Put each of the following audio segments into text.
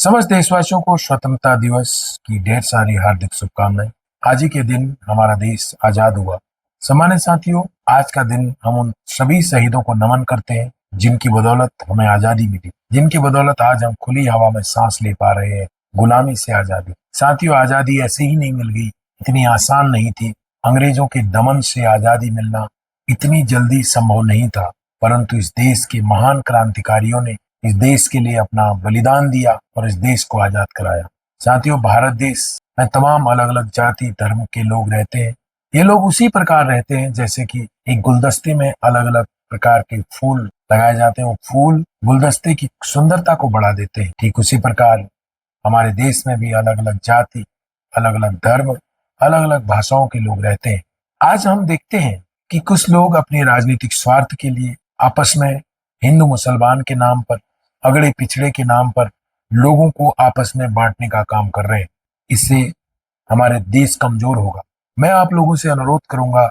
समस्त देशवासियों को स्वतंत्रता दिवस की ढेर सारी हार्दिक शुभकामनाएं। आज ही के दिन हमारा देश आजाद हुआ। सम्मानित साथियों, आज का दिन हम उन सभी शहीदों को नमन करते हैं जिनकी बदौलत हमें आजादी मिली, जिनकी बदौलत आज हम खुली हवा में सांस ले पा रहे हैं। गुलामी से आजादी। साथियों, आजादी ऐसे ही नहीं मिल गई, इतनी आसान नहीं थी। अंग्रेजों के दमन से आजादी मिलना इतनी जल्दी संभव नहीं था, परंतु इस देश के महान क्रांतिकारियों ने इस देश के लिए अपना बलिदान दिया और इस देश को आजाद कराया। साथियों, भारत देश में तमाम अलग अलग जाति धर्म के लोग रहते हैं। ये लोग उसी प्रकार रहते हैं जैसे कि एक गुलदस्ते में अलग अलग प्रकार के फूल लगाए जाते हैं। वो फूल गुलदस्ते की सुंदरता को बढ़ा देते हैं। ठीक उसी प्रकार हमारे देश में भी अलग अलग जाति, अलग अलग धर्म, अलग अलग भाषाओं के लोग रहते हैं। आज हम देखते हैं कि कुछ लोग अपने राजनीतिक स्वार्थ के लिए आपस में हिंदू मुसलमान के नाम पर, अगड़े पिछड़े के नाम पर लोगों को आपस में बांटने का काम कर रहे हैं। इससे हमारे देश कमजोर होगा। मैं आप लोगों से अनुरोध करूंगा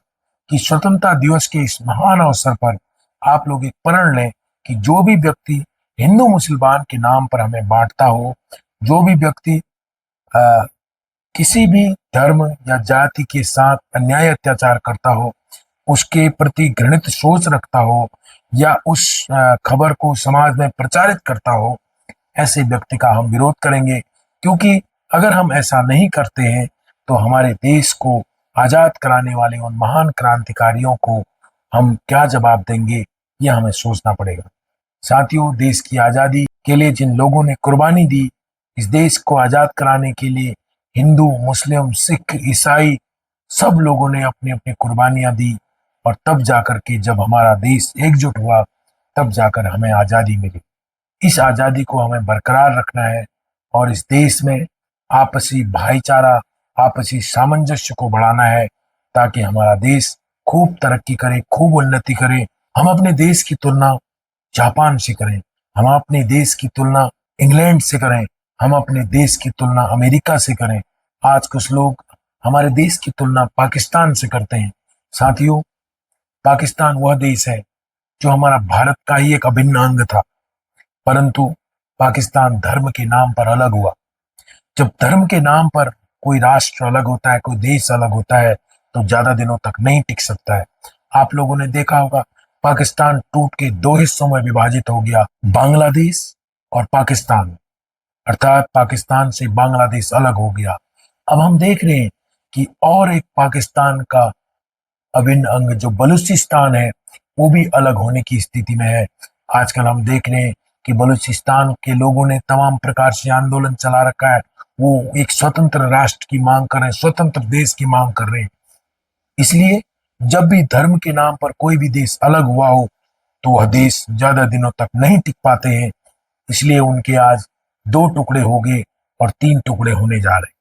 कि स्वतंत्रता दिवस के इस महान अवसर पर आप लोग एक प्रण लें कि जो भी व्यक्ति हिंदू मुसलमान के नाम पर हमें बांटता हो, जो भी व्यक्ति किसी भी धर्म या जाति के साथ अन्याय अत्याचार करता हो, उसके प्रति घृणित सोच रखता हो या उस खबर को समाज में प्रचारित करता हो, ऐसे व्यक्ति का हम विरोध करेंगे। क्योंकि अगर हम ऐसा नहीं करते हैं तो हमारे देश को आजाद कराने वाले उन महान क्रांतिकारियों को हम क्या जवाब देंगे, ये हमें सोचना पड़ेगा। साथियों, देश की आजादी के लिए जिन लोगों ने कुर्बानी दी, इस देश को आजाद कराने के लिए हिंदू, मुस्लिम, सिख, ईसाई सब लोगों ने अपनी अपनी कुर्बानियां दी और तब जाकर के जब हमारा देश एकजुट हुआ, तब जाकर हमें आजादी मिली। इस आजादी को हमें बरकरार रखना है और इस देश में आपसी भाईचारा, आपसी सामंजस्य को बढ़ाना है ताकि हमारा देश खूब तरक्की करे, खूब उन्नति करे। हम अपने देश की तुलना जापान से करें, हम अपने देश की तुलना इंग्लैंड से करें, हम अपने देश की तुलना अमेरिका से करें। आज कुछ लोग हमारे देश की तुलना पाकिस्तान से करते हैं। साथियों, पाकिस्तान वह देश है जो हमारा भारत का ही एक अभिन्न अंग था, परंतु पाकिस्तान धर्म के नाम पर अलग हुआ। जब धर्म के नाम पर कोई राष्ट्र अलग होता है, कोई देश अलग होता है, तो ज्यादा दिनों तक नहीं टिक सकता है। आप लोगों ने देखा होगा, पाकिस्तान टूट के दो हिस्सों में विभाजित हो गया, बांग्लादेश और पाकिस्तान, अर्थात पाकिस्तान से बांग्लादेश अलग हो गया। अब हम देख रहे हैं कि और एक पाकिस्तान का अभिन्न अंग जो बलूचिस्तान है, वो भी अलग होने की स्थिति में है। आजकल हम देख रहे हैं कि बलूचिस्तान के लोगों ने तमाम प्रकार से आंदोलन चला रखा है। वो एक स्वतंत्र राष्ट्र की मांग कर रहे हैं, स्वतंत्र देश की मांग कर रहे हैं। इसलिए जब भी धर्म के नाम पर कोई भी देश अलग हुआ हो तो वह देश ज्यादा दिनों तक नहीं टिक पाते हैं। इसलिए उनके आज दो टुकड़े हो गए और तीन टुकड़े होने जा रहे हैं।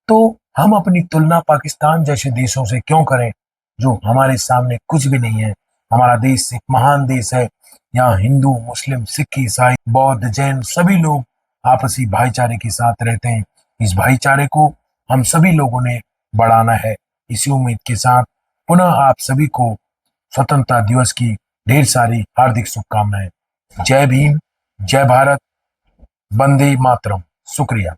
तो हम अपनी तुलना पाकिस्तान जैसे देशों से क्यों करें जो हमारे सामने कुछ भी नहीं है। हमारा देश एक महान देश है। यहाँ हिंदू, मुस्लिम, सिख, ईसाई, बौद्ध, जैन सभी लोग आपसी भाईचारे के साथ रहते हैं। इस भाईचारे को हम सभी लोगों ने बढ़ाना है। इसी उम्मीद के साथ पुनः आप सभी को स्वतंत्रता दिवस की ढेर सारी हार्दिक शुभकामनाएं। जय भीम, जय भारत, वंदे मातरम। शुक्रिया।